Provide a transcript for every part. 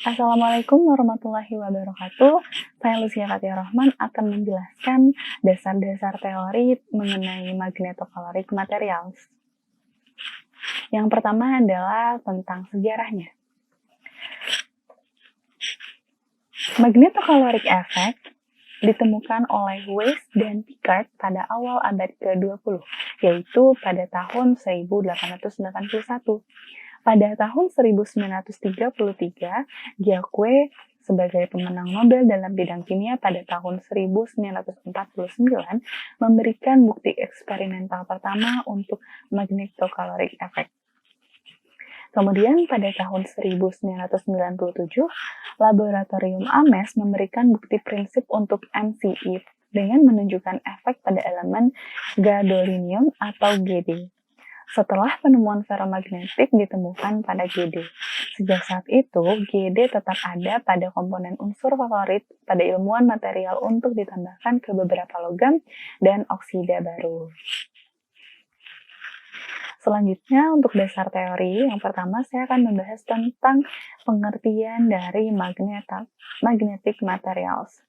Assalamualaikum warahmatullahi wabarakatuh. Saya Lucia Fatia Rahman akan menjelaskan dasar-dasar teori mengenai magnetocaloric materials. Yang pertama adalah tentang sejarahnya. Magnetocaloric effect ditemukan oleh Weiss dan Picard pada awal abad ke-20, yaitu pada tahun 1881. Pada tahun 1933, Jacques sebagai pemenang Nobel dalam bidang kimia pada tahun 1949 memberikan bukti eksperimental pertama untuk magnetocaloric effect. Kemudian pada tahun 1997, laboratorium Ames memberikan bukti prinsip untuk MCE dengan menunjukkan efek pada elemen gadolinium atau Gd. Setelah penemuan ferromagnetik ditemukan pada Gd. Sejak saat itu, Gd tetap ada pada komponen unsur favorit pada ilmuwan material untuk ditambahkan ke beberapa logam dan oksida baru. Selanjutnya, untuk dasar teori, yang pertama saya akan membahas tentang pengertian dari magnetic materials.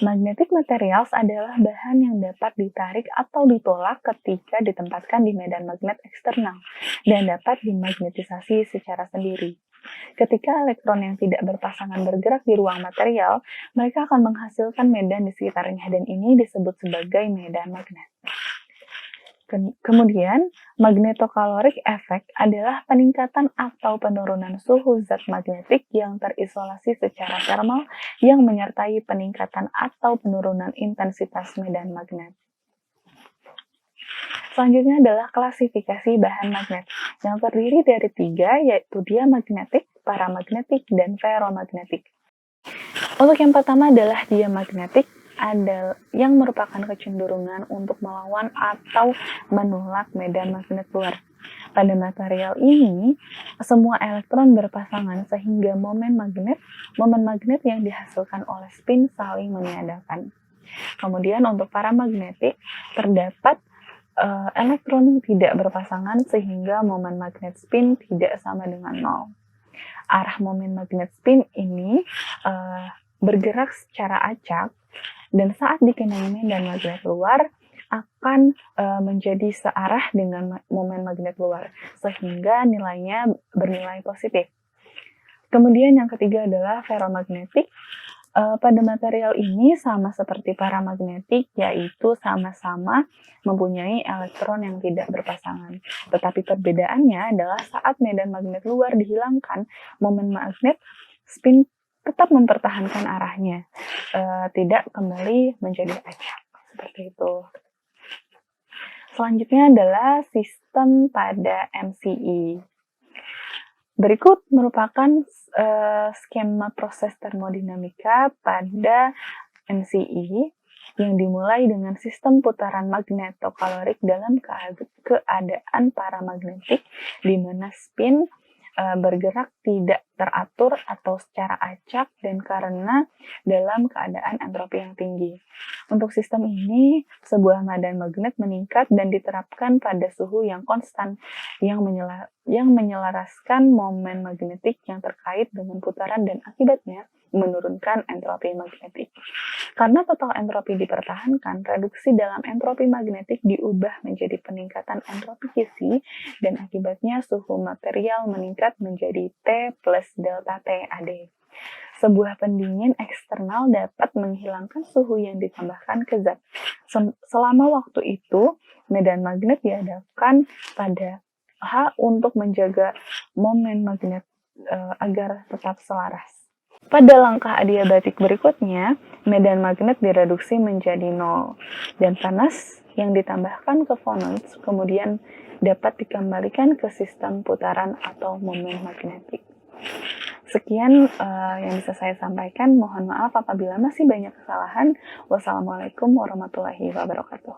Magnetic materials adalah bahan yang dapat ditarik atau ditolak ketika ditempatkan di medan magnet eksternal dan dapat dimagnetisasi secara sendiri. Ketika elektron yang tidak berpasangan bergerak di ruang material, mereka akan menghasilkan medan di sekitarnya dan ini disebut sebagai medan magnet. Kemudian, magnetocaloric effect adalah peningkatan atau penurunan suhu zat magnetik yang terisolasi secara termal yang menyertai peningkatan atau penurunan intensitas medan magnet. Selanjutnya adalah klasifikasi bahan magnet yang terdiri dari 3, yaitu diamagnetik, paramagnetik, dan ferromagnetik. Untuk yang pertama adalah diamagnetik, yang merupakan kecenderungan untuk melawan atau menolak medan magnet luar. Pada material ini, semua elektron berpasangan sehingga momen magnet yang dihasilkan oleh spin saling meniadakan. Kemudian untuk paramagnetik, terdapat elektron tidak berpasangan sehingga momen magnet spin tidak sama dengan 0. Arah momen magnet spin ini bergerak secara acak dan saat dikenai medan magnet luar akan menjadi searah dengan momen magnet luar sehingga nilainya bernilai positif. Kemudian yang ketiga adalah ferromagnetik. Pada material ini sama seperti paramagnetik, yaitu sama-sama mempunyai elektron yang tidak berpasangan. Tetapi perbedaannya adalah saat medan magnet luar dihilangkan, momen magnet spin tetap mempertahankan arahnya, tidak kembali menjadi acak, seperti itu. Selanjutnya adalah sistem pada MCE. Berikut merupakan skema proses termodinamika pada MCE yang dimulai dengan sistem putaran magnetocaloric dalam keadaan paramagnetik di mana spin bergerak tidak teratur atau secara acak dan karena dalam keadaan entropi yang tinggi. Untuk sistem ini, sebuah medan magnet meningkat dan diterapkan pada suhu yang konstan yang menyelaraskan momen magnetik yang terkait dengan putaran dan akibatnya menurunkan entropi magnetik. Karena total entropi dipertahankan, reduksi dalam entropi magnetik diubah menjadi peningkatan entropi kisi dan akibatnya suhu material meningkat menjadi T plus delta T AD. Sebuah pendingin eksternal dapat menghilangkan suhu yang ditambahkan ke zat. Selama waktu itu, medan magnet dihadapkan pada H untuk menjaga momen magnet agar tetap selaras. Pada langkah adiabatik berikutnya, medan magnet direduksi menjadi 0 dan panas yang ditambahkan ke Fonons kemudian dapat dikembalikan ke sistem putaran atau momen magnetik. Sekian yang bisa saya sampaikan. Mohon maaf apabila masih banyak kesalahan. Wassalamualaikum warahmatullahi wabarakatuh.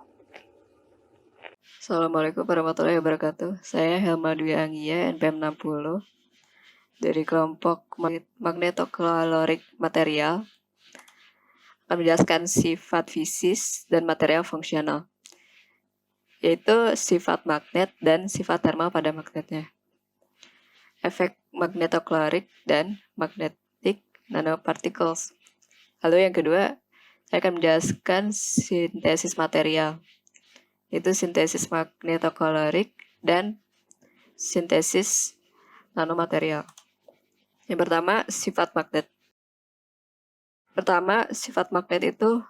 Assalamualaikum warahmatullahi wabarakatuh. Saya Helma Dwi Anggia, NPM 60 dari kelompok magnetocaloric material. Akan menjelaskan sifat fisis dan material fungsional, yaitu sifat magnet dan sifat termal pada magnetnya. Efek magnetochloric dan magnetic nanoparticles. Lalu yang kedua, saya akan menjelaskan sintesis material, yaitu sintesis magnetochloric dan sintesis nanomaterial. Yang pertama, sifat magnet. Pertama, sifat magnet itu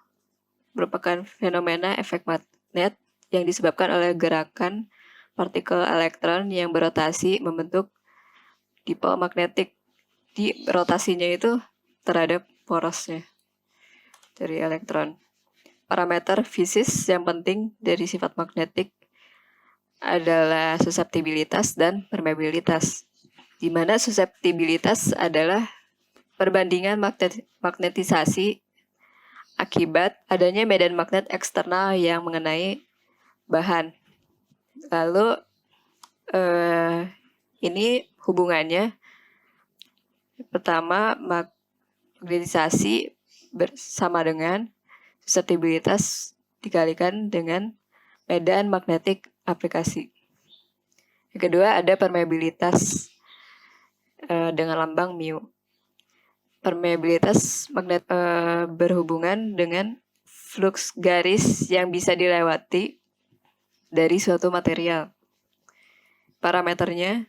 merupakan fenomena efek magnet yang disebabkan oleh gerakan partikel elektron yang berotasi membentuk dipol magnetik. Di rotasinya itu terhadap porosnya dari elektron. Parameter fisik yang penting dari sifat magnetik adalah suseptibilitas dan permeabilitas, di mana suseptibilitas adalah perbandingan magnetisasi akibat adanya medan magnet eksternal yang mengenai bahan. Lalu ini hubungannya, pertama, magnetisasi bersama dengan suseptibilitas dikalikan dengan medan magnetik aplikasi. Yang kedua ada permeabilitas dengan lambang mu. Permeabilitas magnet berhubungan dengan flux garis yang bisa dilewati dari suatu material. Parameternya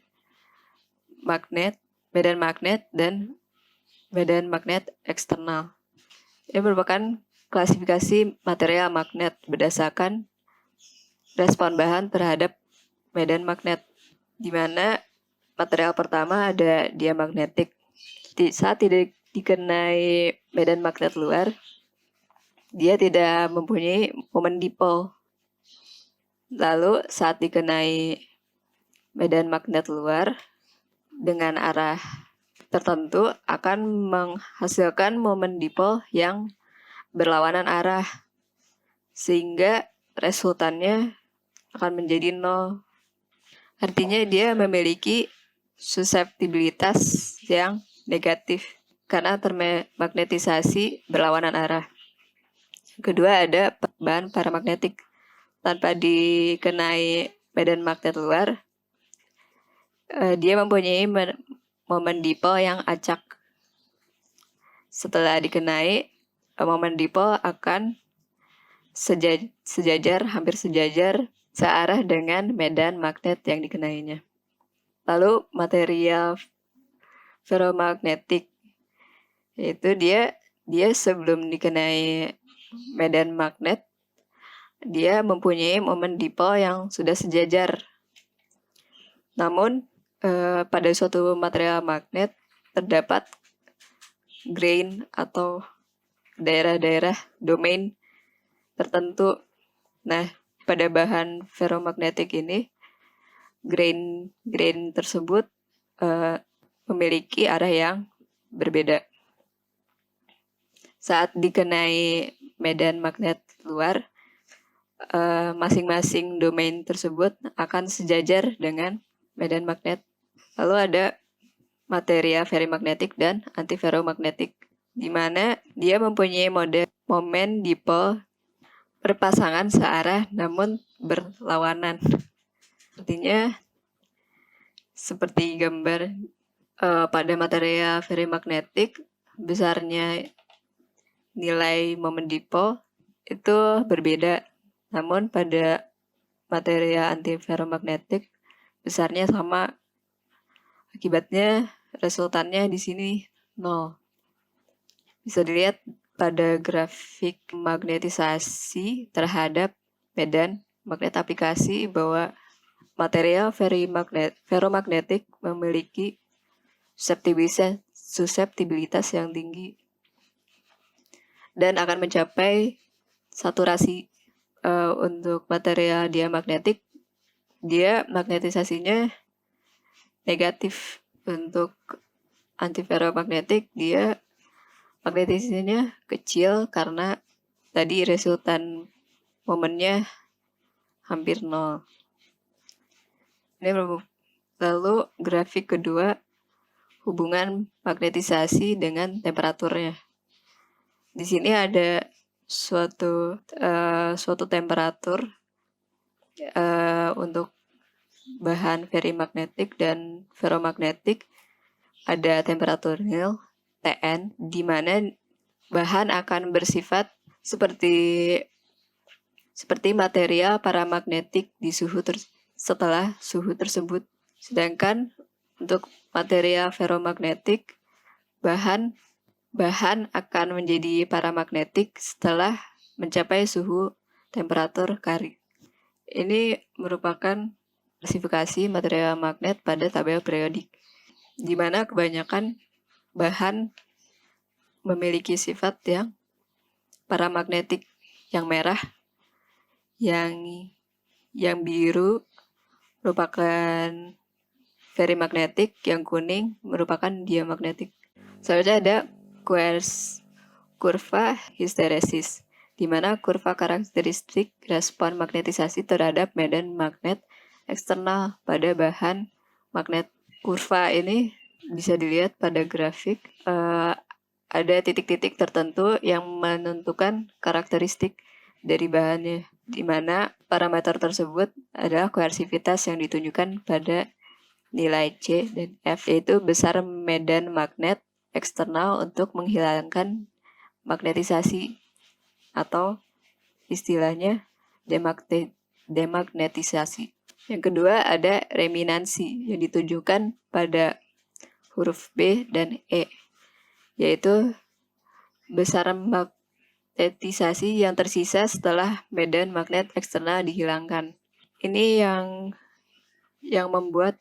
magnet, medan magnet, dan medan magnet eksternal. Ini merupakan klasifikasi material magnet berdasarkan respon bahan terhadap medan magnet, di mana material pertama ada diamagnetik. Saat tidak dikenai medan magnet luar, dia tidak mempunyai momen dipol. Lalu saat dikenai medan magnet luar dengan arah tertentu akan menghasilkan momen dipol yang berlawanan arah, sehingga resultannya akan menjadi 0. Artinya dia memiliki suseptibilitas yang negatif karena termagnetisasi berlawanan arah. Kedua ada bahan paramagnetik. Tanpa dikenai medan magnet luar, dia mempunyai momen dipol yang acak. Setelah dikenai, momen dipol akan hampir sejajar, searah dengan medan magnet yang dikenainya. Lalu material ferromagnetik, yaitu dia sebelum dikenai medan magnet, dia mempunyai momen dipol yang sudah sejajar. Namun pada suatu material magnet terdapat grain atau daerah-daerah domain tertentu. Nah, pada bahan ferromagnetik ini grain tersebut memiliki arah yang berbeda. Saat dikenai medan magnet luar, masing-masing domain tersebut akan sejajar dengan medan magnet. Lalu ada material ferrimagnetik dan antiferromagnetik, di mana dia mempunyai momen dipol berpasangan searah namun berlawanan. Artinya seperti gambar pada material ferrimagnetik, besarnya nilai momen dipol itu berbeda. Namun pada material antiferromagnetik besarnya sama. Akibatnya resultannya di sini 0. Bisa dilihat pada grafik magnetisasi terhadap medan magnet aplikasi bahwa material ferromagnetik memiliki suseptibilitas yang tinggi dan akan mencapai saturasi. Untuk material diamagnetik, dia magnetisasinya negatif. Untuk antiferromagnetik, dia magnetisasinya kecil karena tadi resultan momennya hampir 0. Lalu grafik kedua, hubungan magnetisasi dengan temperaturnya. Di sini ada suatu temperatur untuk bahan ferrimagnetik dan ferromagnetik ada temperatur nil, Tn, di mana bahan akan bersifat seperti material paramagnetik di setelah suhu tersebut. Sedangkan untuk material ferromagnetik, bahan akan menjadi paramagnetik setelah mencapai suhu temperatur Curie. Ini merupakan klasifikasi material magnet pada tabel periodik, di mana kebanyakan bahan memiliki sifat yang paramagnetik, yang merah, yang biru merupakan ferrimagnetik, yang kuning merupakan diamagnetik. Selanjutnya ada kurva histeresis, di mana kurva karakteristik respon magnetisasi terhadap medan magnet eksternal pada bahan magnet. Kurva ini bisa dilihat pada grafik. Ada titik-titik tertentu yang menentukan karakteristik dari bahannya, di mana parameter tersebut adalah koersivitas yang ditunjukkan pada nilai C dan F, yaitu besar medan magnet eksternal untuk menghilangkan magnetisasi, atau istilahnya demagnetisasi. Yang kedua ada reminansi yang ditunjukkan pada huruf B dan E, yaitu besar magnetisasi yang tersisa setelah medan magnet eksternal dihilangkan. Ini yang membuat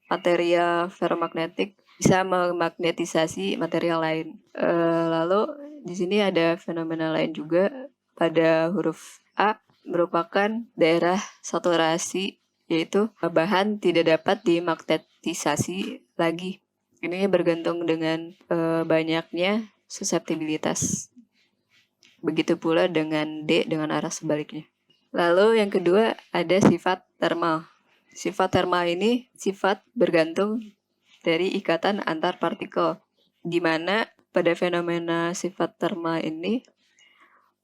material ferromagnetik bisa memagnetisasi material lain. Lalu di sini ada fenomena lain juga pada huruf A, merupakan daerah saturasi, yaitu bahan tidak dapat dimagnetisasi lagi. Ini bergantung dengan banyaknya suseptibilitas. Begitu pula dengan D dengan arah sebaliknya. Lalu yang kedua ada sifat thermal. Sifat thermal ini sifat bergantung dari ikatan antar partikel, di mana pada fenomena sifat thermal ini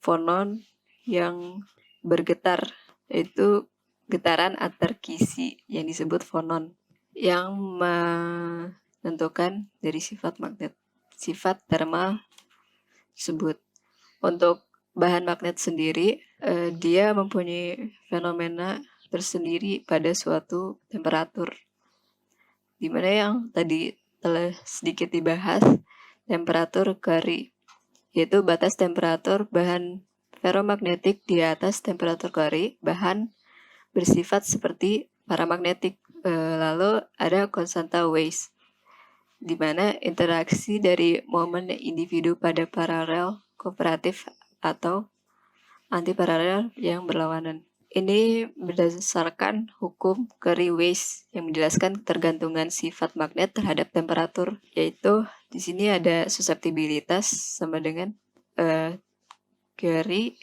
fonon yang bergetar, yaitu getaran antar kisi yang disebut fonon, yang menentukan dari sifat thermal tersebut. Untuk bahan magnet sendiri, dia mempunyai fenomena tersendiri pada suatu temperatur, di mana yang tadi telah sedikit dibahas, temperatur Curie, yaitu batas temperatur bahan ferromagnetik di atas temperatur Curie, bahan bersifat seperti paramagnetik. Lalu ada konstanta Weiss, di mana interaksi dari momen individu pada paralel kooperatif atau antiparalel yang berlawanan. Ini berdasarkan hukum Curie-Weiss yang menjelaskan ketergantungan sifat magnet terhadap temperatur, yaitu di sini ada suseptibilitas sama dengan Curie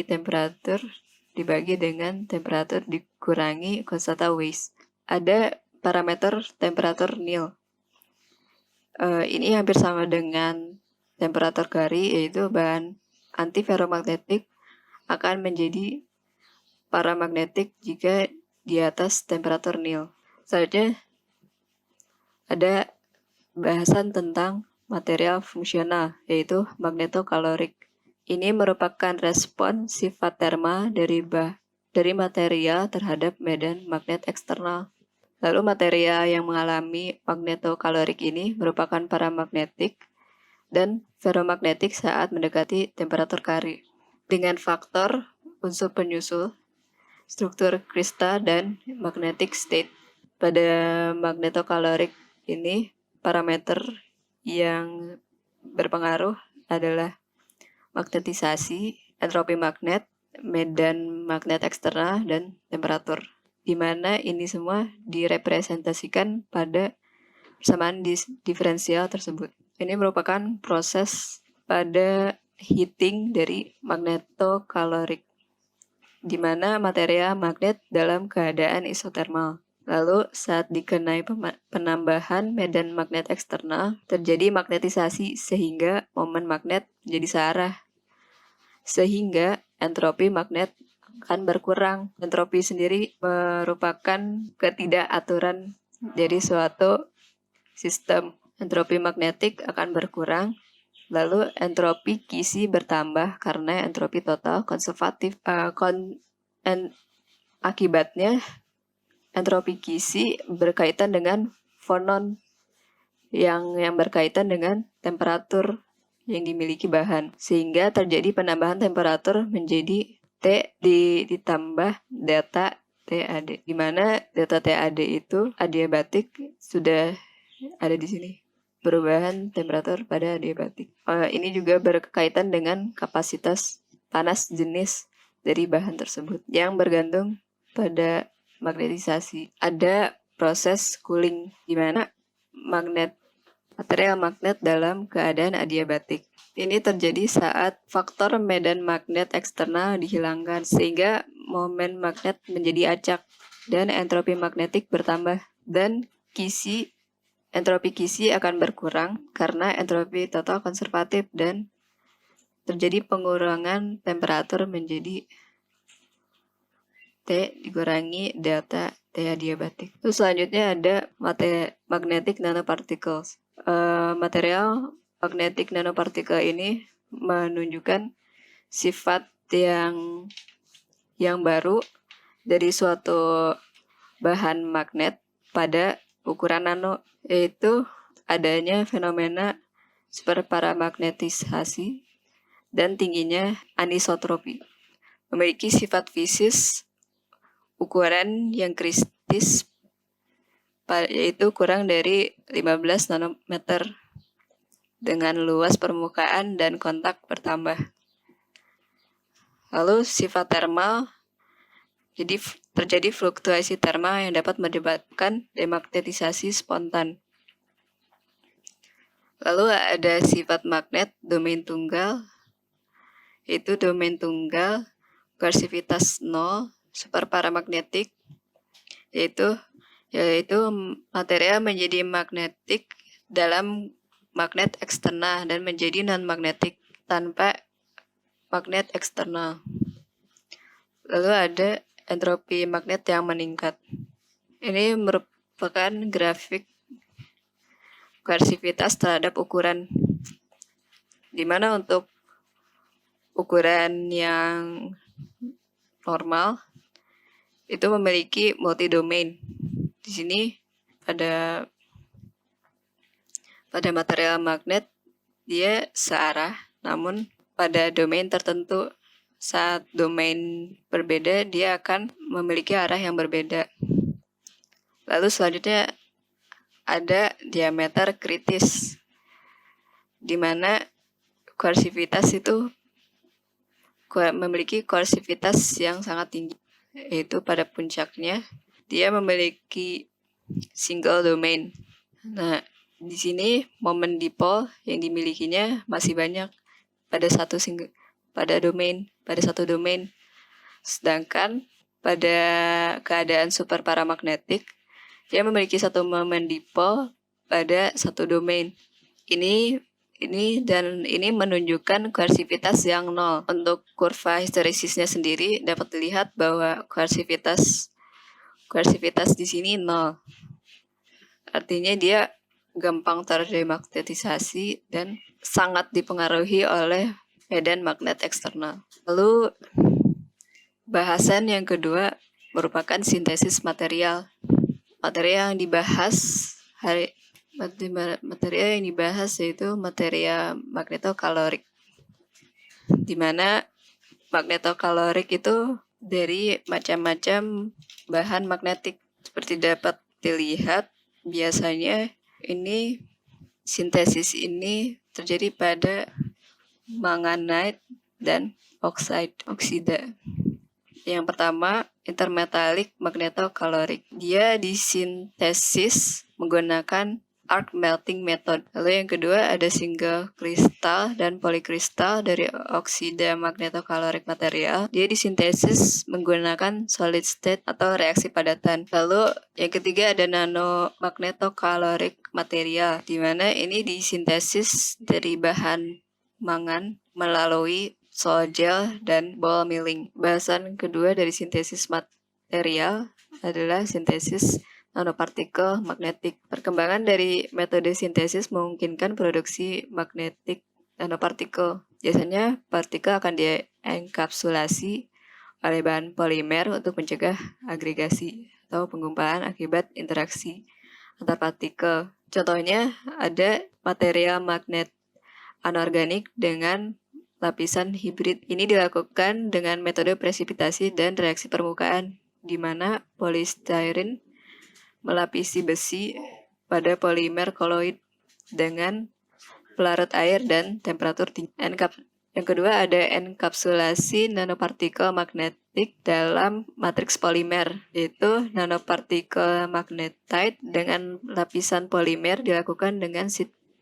temperatur dibagi dengan temperatur dikurangi konstanta Weiss. Ada parameter temperatur nil. Ini hampir sama dengan temperatur Curie, yaitu bahan antiferromagnetik akan menjadi paramagnetik jika di atas temperatur nil. Selanjutnya ada bahasan tentang material fungsional, yaitu magnetokalorik. Ini merupakan respon sifat thermal dari material terhadap medan magnet eksternal. Lalu material yang mengalami magnetokalorik ini merupakan paramagnetik dan ferromagnetik saat mendekati temperatur Curie, dengan faktor unsur penyusul, struktur kristal, dan magnetic state. Pada magnetokalorik ini, parameter yang berpengaruh adalah magnetisasi, entropi magnet, medan magnet eksternal, dan temperatur, di mana ini semua direpresentasikan pada persamaan diferensial tersebut. Ini merupakan proses pada heating dari magnetokalorik, di mana material magnet dalam keadaan isotermal. Lalu saat dikenai penambahan medan magnet eksternal, terjadi magnetisasi sehingga momen magnet jadi searah, sehingga entropi magnet akan berkurang. Entropi sendiri merupakan ketidakaturan Jadi suatu sistem entropi magnetik akan berkurang, lalu entropi kisi bertambah karena entropi total konservatif. Akibatnya entropi kisi berkaitan dengan fonon yang berkaitan dengan temperatur yang dimiliki bahan, sehingga terjadi penambahan temperatur menjadi T ditambah delta TAD, di mana delta TAD itu adiabatik sudah ada di sini. Perubahan temperatur pada adiabatik. Ini juga berkaitan dengan kapasitas panas jenis dari bahan tersebut yang bergantung pada magnetisasi. Ada proses cooling di mana material magnet dalam keadaan adiabatik. Ini terjadi saat faktor medan magnet eksternal dihilangkan, sehingga momen magnet menjadi acak dan entropi magnetik bertambah, dan entropi kisi akan berkurang karena entropi total konservatif dan terjadi pengurangan temperatur menjadi T dikurangi delta T adiabatik. Terus selanjutnya ada magnetic nanoparticles. Material magnetic nanopartikel ini menunjukkan sifat yang baru dari suatu bahan magnet pada ukuran nano, yaitu adanya fenomena superparamagnetisasi dan tingginya anisotropi. Memiliki sifat fisis ukuran yang kritis, yaitu kurang dari 15 nanometer dengan luas permukaan dan kontak bertambah. Lalu sifat termal, jadi terjadi fluktuasi termal yang dapat menyebabkan demagnetisasi spontan. Lalu ada sifat magnet domain tunggal, yaitu domain tunggal, koersivitas 0, superparamagnetik, yaitu material menjadi magnetik dalam magnet eksternal dan menjadi non-magnetik tanpa magnet eksternal. Lalu ada entropi magnet yang meningkat. Ini merupakan grafik koersivitas terhadap ukuran, di mana untuk ukuran yang normal itu memiliki multi-domain. Di sini pada material magnet dia searah, namun pada domain tertentu saat domain berbeda dia akan memiliki arah yang berbeda. Lalu selanjutnya ada diameter kritis, di mana koersivitas itu memiliki koersivitas yang sangat tinggi, yaitu pada puncaknya dia memiliki single domain. Nah, di sini momen dipol yang dimilikinya masih banyak pada satu domain. Sedangkan pada keadaan superparamagnetik dia memiliki satu momen dipol pada satu domain. Ini menunjukkan koersivitas yang 0. Untuk kurva histeresisnya sendiri dapat dilihat bahwa koersivitas di sini 0. Artinya dia gampang terdemagnetisasi dan sangat dipengaruhi oleh medan magnet eksternal. Lalu bahasan yang kedua merupakan sintesis material. Material yang dibahas yaitu material magnetokalorik, di mana magnetokalorik itu dari macam-macam bahan magnetik. Seperti dapat dilihat, biasanya ini sintesis ini terjadi pada manganite dan oksida. Yang pertama, intermetallic magnetokalorik. Dia disintesis menggunakan arc melting method. Lalu yang kedua ada single kristal dan polykristal dari oksida magnetokalorik material. Dia disintesis menggunakan solid state atau reaksi padatan. Lalu yang ketiga ada nano magnetokalorik material, di mana ini disintesis dari bahan mangan melalui sol gel dan ball milling. Bahasan kedua dari sintesis material adalah sintesis nanopartikel magnetik. Perkembangan dari metode sintesis memungkinkan produksi magnetik nanopartikel. Biasanya partikel akan dienkapsulasi oleh bahan polimer untuk mencegah agregasi atau penggumpaan akibat interaksi antar partikel. Contohnya ada material magnet anorganik dengan lapisan hibrid. Ini dilakukan dengan metode presipitasi dan reaksi permukaan, di mana polystyrene melapisi besi pada polimer koloid dengan pelarut air dan temperatur tinggi. Yang kedua ada enkapsulasi nanopartikel magnetik dalam matriks polimer, yaitu nanopartikel magnetite dengan lapisan polimer dilakukan dengan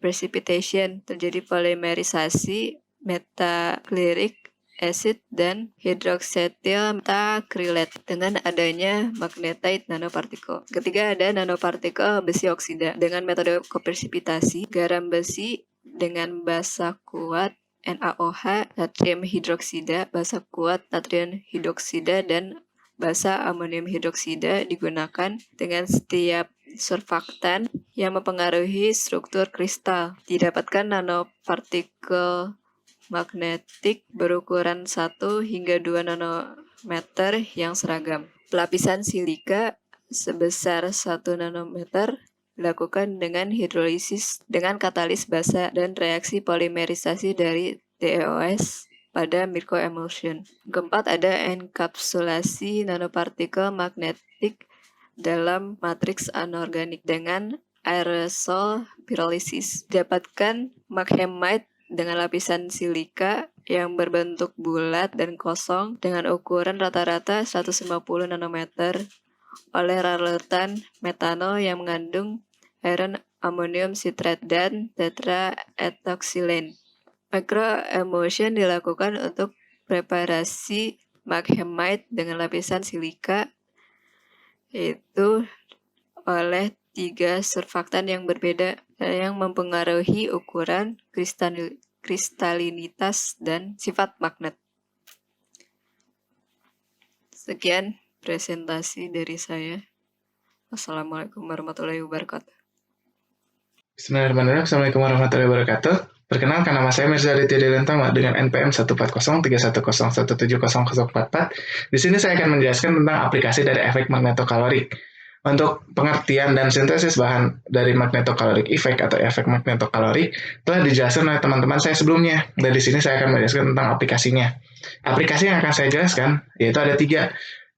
precipitation. Terjadi polimerisasi metachloric acid dan hidroksetil methacrylate dengan adanya magnetite nanopartikel. Ketiga ada nanopartikel besi oksida dengan metode kopresipitasi. Garam besi dengan basa kuat NaOH, natrium hidroksida, basa kuat natrium hidroksida, dan basa amonium hidroksida digunakan dengan setiap surfaktan yang mempengaruhi struktur kristal. Didapatkan nanopartikel magnetik berukuran 1 hingga 2 nanometer yang seragam. Pelapisan silika sebesar 1 nanometer dilakukan dengan hidrolisis dengan katalis basa dan reaksi polimerisasi dari DeOS pada microemulsion. Keempat ada enkapsulasi nanopartikel magnetik dalam matriks anorganik dengan aerosol pirolisis. Dapatkan maghemite dengan lapisan silika yang berbentuk bulat dan kosong dengan ukuran rata-rata 150 nanometer oleh larutan metanol yang mengandung iron amonium citrate dan tetraethoxylane. Microemulsion dilakukan untuk preparasi maghemite dengan lapisan silika, yaitu oleh 3 surfaktan yang berbeda yang mempengaruhi ukuran, kristalinitas, dan sifat magnet. Sekian presentasi dari saya. Wassalamualaikum warahmatullahi wabarakatuh. Bismillahirrahmanirrahim. Assalamualaikum warahmatullahi wabarakatuh. Perkenalkan, nama saya Mirza Aditya Delantama dengan NPM 1403101700044. Di sini saya akan menjelaskan tentang aplikasi dari efek magnetokalorik. Untuk pengertian dan sintesis bahan dari magnetokalorik effect atau efek magnetokalorik telah dijelaskan oleh teman-teman saya sebelumnya. Dan di sini saya akan menjelaskan tentang aplikasinya. Aplikasi yang akan saya jelaskan yaitu ada 3,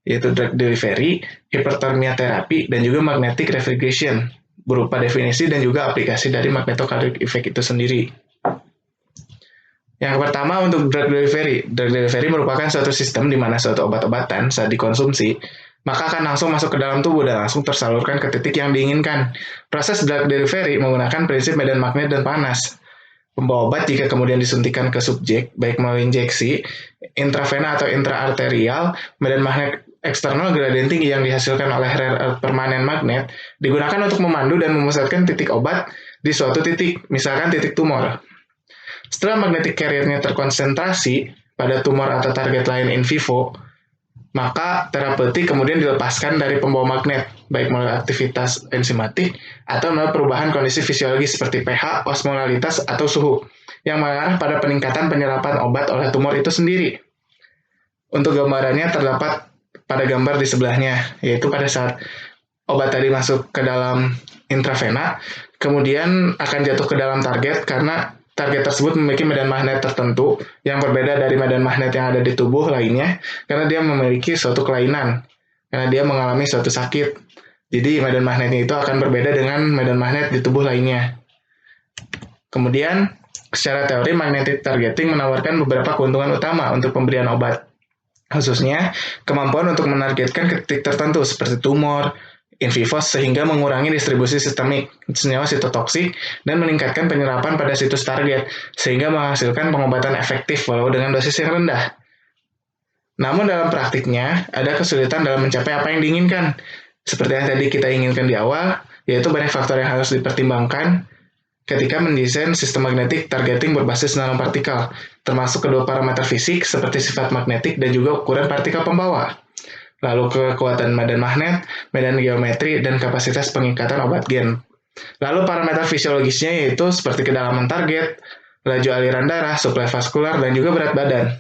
yaitu drug delivery, hipertermia terapi, dan juga magnetic refrigeration, berupa definisi dan juga aplikasi dari magnetocaloric effect itu sendiri. Yang pertama untuk drug delivery. Drug delivery merupakan suatu sistem di mana suatu obat-obatan saat dikonsumsi, maka akan langsung masuk ke dalam tubuh dan langsung tersalurkan ke titik yang diinginkan. Proses drug delivery menggunakan prinsip medan magnet dan panas. Pembawa obat jika kemudian disuntikan ke subjek, baik melalui injeksi, intravena atau intraarterial, medan magnet eksternal gradien tinggi yang dihasilkan oleh rare earth permanen magnet digunakan untuk memandu dan memusatkan titik obat di suatu titik, misalkan titik tumor. Setelah magnetic carrier-nya terkonsentrasi pada tumor atau target lain in vivo, maka terapeutik kemudian dilepaskan dari pembawa magnet, baik melalui aktivitas enzimatik atau melalui perubahan kondisi fisiologis seperti pH, osmolalitas, atau suhu, yang mengarah pada peningkatan penyerapan obat oleh tumor itu sendiri. Untuk gambarannya terdapat pada gambar di sebelahnya, yaitu pada saat obat tadi masuk ke dalam intravena, kemudian akan jatuh ke dalam target karena target tersebut memiliki medan magnet tertentu yang berbeda dari medan magnet yang ada di tubuh lainnya karena dia memiliki suatu kelainan, karena dia mengalami suatu sakit. Jadi medan magnetnya itu akan berbeda dengan medan magnet di tubuh lainnya. Kemudian, secara teori magnetic targeting menawarkan beberapa keuntungan utama untuk pemberian obat, khususnya kemampuan untuk menargetkan ke titik tertentu seperti tumor, in vivo, sehingga mengurangi distribusi sistemik senyawa sitotoksik dan meningkatkan penyerapan pada situs target, sehingga menghasilkan pengobatan efektif walau dengan dosis yang rendah. Namun dalam praktiknya, ada kesulitan dalam mencapai apa yang diinginkan. Seperti yang tadi kita inginkan di awal, yaitu banyak faktor yang harus dipertimbangkan ketika mendesain sistem magnetic targeting berbasis nanopartikel, termasuk kedua parameter fisik seperti sifat magnetik dan juga ukuran partikel pembawa. lalu kekuatan medan magnet, medan geometri, dan kapasitas pengikatan obat gen. Lalu parameter fisiologisnya yaitu seperti kedalaman target, laju aliran darah, suplai vaskular, dan juga berat badan.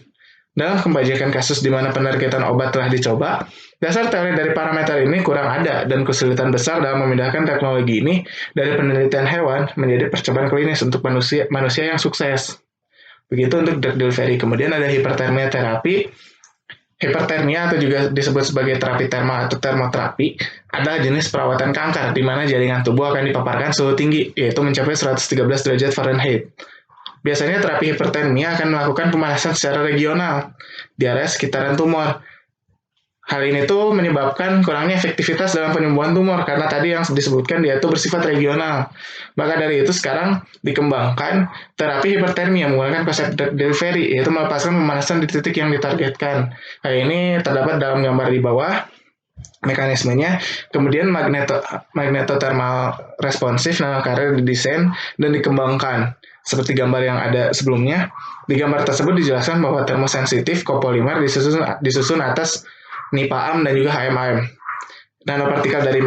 Dalam kebanyakan kasus di mana penargetan obat telah dicoba, dasar teori dari parameter ini kurang ada dan kesulitan besar dalam memindahkan teknologi ini dari penelitian hewan menjadi percobaan klinis untuk manusia yang sukses. Begitu untuk drug delivery. Kemudian ada hipertermia terapi. Hipertermia atau juga disebut sebagai terapi termal atau termoterapi adalah jenis perawatan kanker di mana jaringan tubuh akan dipaparkan suhu tinggi, yaitu mencapai 113 derajat Fahrenheit. Biasanya terapi hipertermia akan melakukan pemanasan secara regional di area sekitaran tumor. Hal ini tuh menyebabkan kurangnya efektivitas dalam penyembuhan tumor karena tadi yang disebutkan dia itu bersifat regional. Maka dari itu sekarang dikembangkan terapi hipertermia menggunakan konsep drug delivery, yaitu melepaskan pemanasan di titik yang ditargetkan. Hal ini terdapat dalam gambar di bawah mekanismenya. Kemudian magnetothermal responsif nanocarrier didesain dan dikembangkan. Seperti gambar yang ada sebelumnya, di gambar tersebut dijelaskan bahwa termosensitif kopolimer disusun atas NIPAM dan juga HMAM. Nanopartikel dari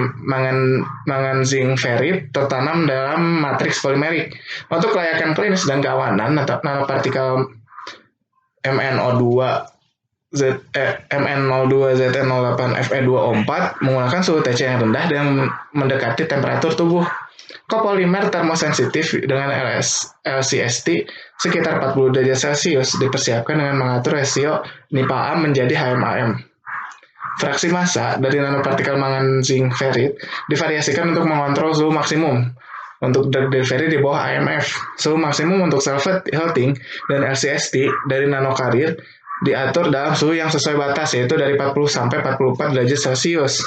mangan zinc ferrit tertanam dalam matriks polimerik. Untuk kelayakan klinis dan keamanan, nanopartikel MN02ZN08Fe2O4 menggunakan suhu TC yang rendah dan mendekati temperatur tubuh. Kopolimer termosensitif dengan LCST sekitar 40 derajat Celcius dipersiapkan dengan mengatur rasio NIPAM menjadi HMAM. Fraksi massa dari nanopartikel mangan zinc ferrit divariasikan untuk mengontrol suhu maksimum untuk drug delivery di bawah IMF. Suhu maksimum untuk self-heating dan LCST dari nanocarrier diatur dalam suhu yang sesuai batas, yaitu dari 40 sampai 44 derajat Celcius.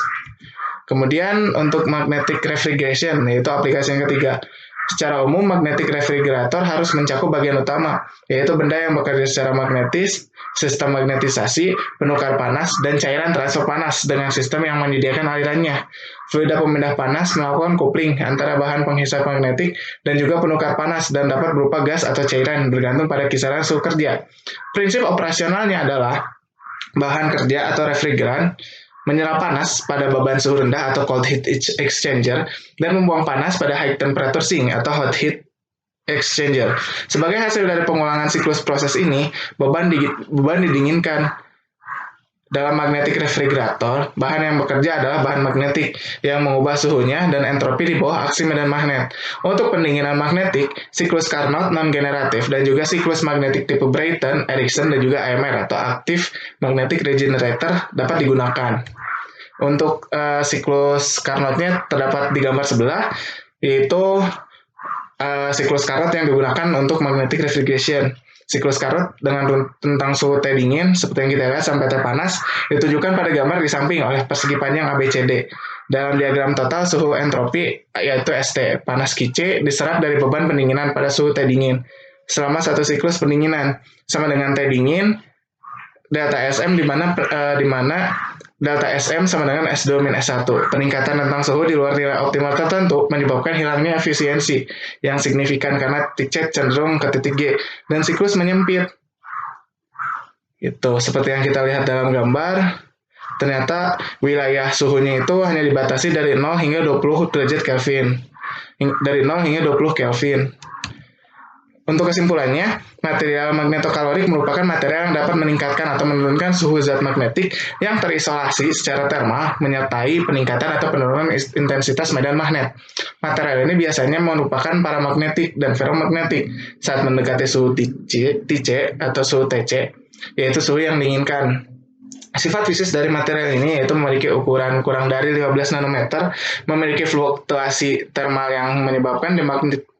Kemudian untuk magnetic refrigeration, yaitu aplikasi yang ketiga. Secara umum, magnetic refrigerator harus mencakup bagian utama, yaitu benda yang bekerja secara magnetis, sistem magnetisasi, penukar panas, dan cairan transfer panas dengan sistem yang menyediakan alirannya. Fluida pemindah panas melakukan coupling antara bahan penghisap magnetik dan juga penukar panas dan dapat berupa gas atau cairan bergantung pada kisaran suhu kerja. Prinsip operasionalnya adalah bahan kerja atau refrigeran menyerap panas pada beban suhu rendah atau cold heat exchanger dan membuang panas pada high temperature sink atau hot heat exchanger. Sebagai hasil dari pengulangan siklus proses ini, beban didinginkan. Dalam magnetic refrigerator, bahan yang bekerja adalah bahan magnetik yang mengubah suhunya dan entropi di bawah aksi medan magnet. Untuk pendinginan magnetik, siklus Carnot non-generatif dan juga siklus magnetik tipe Brayton, Erickson, dan juga AMR atau Active Magnetic Regenerator dapat digunakan. Untuk siklus Carnotnya terdapat di gambar sebelah, yaitu siklus Carnot yang digunakan untuk magnetic refrigeration. Siklus Carnot dengan tentang suhu T dingin seperti yang kita lihat sampai T panas ditunjukkan pada gambar di samping oleh persegi panjang ABCD. Dalam diagram total suhu entropi yaitu ST panas QC diserap dari beban pendinginan pada suhu T dingin selama satu siklus pendinginan sama dengan T dingin delta SM di mana delta SM sama dengan S2 min S1. Peningkatan tentang suhu di luar nilai optimal tertentu menyebabkan hilangnya efisiensi yang signifikan karena titik C cenderung ke titik G dan siklus menyempit. Itu seperti yang kita lihat dalam gambar. Ternyata wilayah suhunya itu hanya dibatasi dari 0 hingga 20 derajat Kelvin. Dari 0 hingga 20 Kelvin. Untuk kesimpulannya, material magnetokalorik merupakan material yang dapat meningkatkan atau menurunkan suhu zat magnetik yang terisolasi secara termal, menyertai peningkatan atau penurunan intensitas medan magnet. Material ini biasanya merupakan paramagnetik dan ferromagnetik saat mendekati suhu TC atau suhu TC, yaitu suhu yang diinginkan. Sifat fisik dari material ini yaitu memiliki ukuran kurang dari 15 nanometer, memiliki fluktuasi termal yang menyebabkan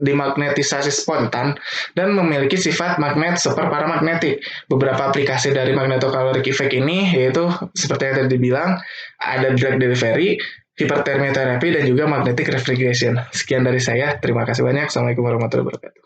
dimagnetisasi spontan, dan memiliki sifat magnet super paramagnetik. Beberapa aplikasi dari magnetocaloric effect ini yaitu seperti yang tadi dibilang, ada drug delivery, hipertermia therapy, dan juga magnetic refrigeration. Sekian dari saya, terima kasih banyak. Assalamualaikum warahmatullahi wabarakatuh.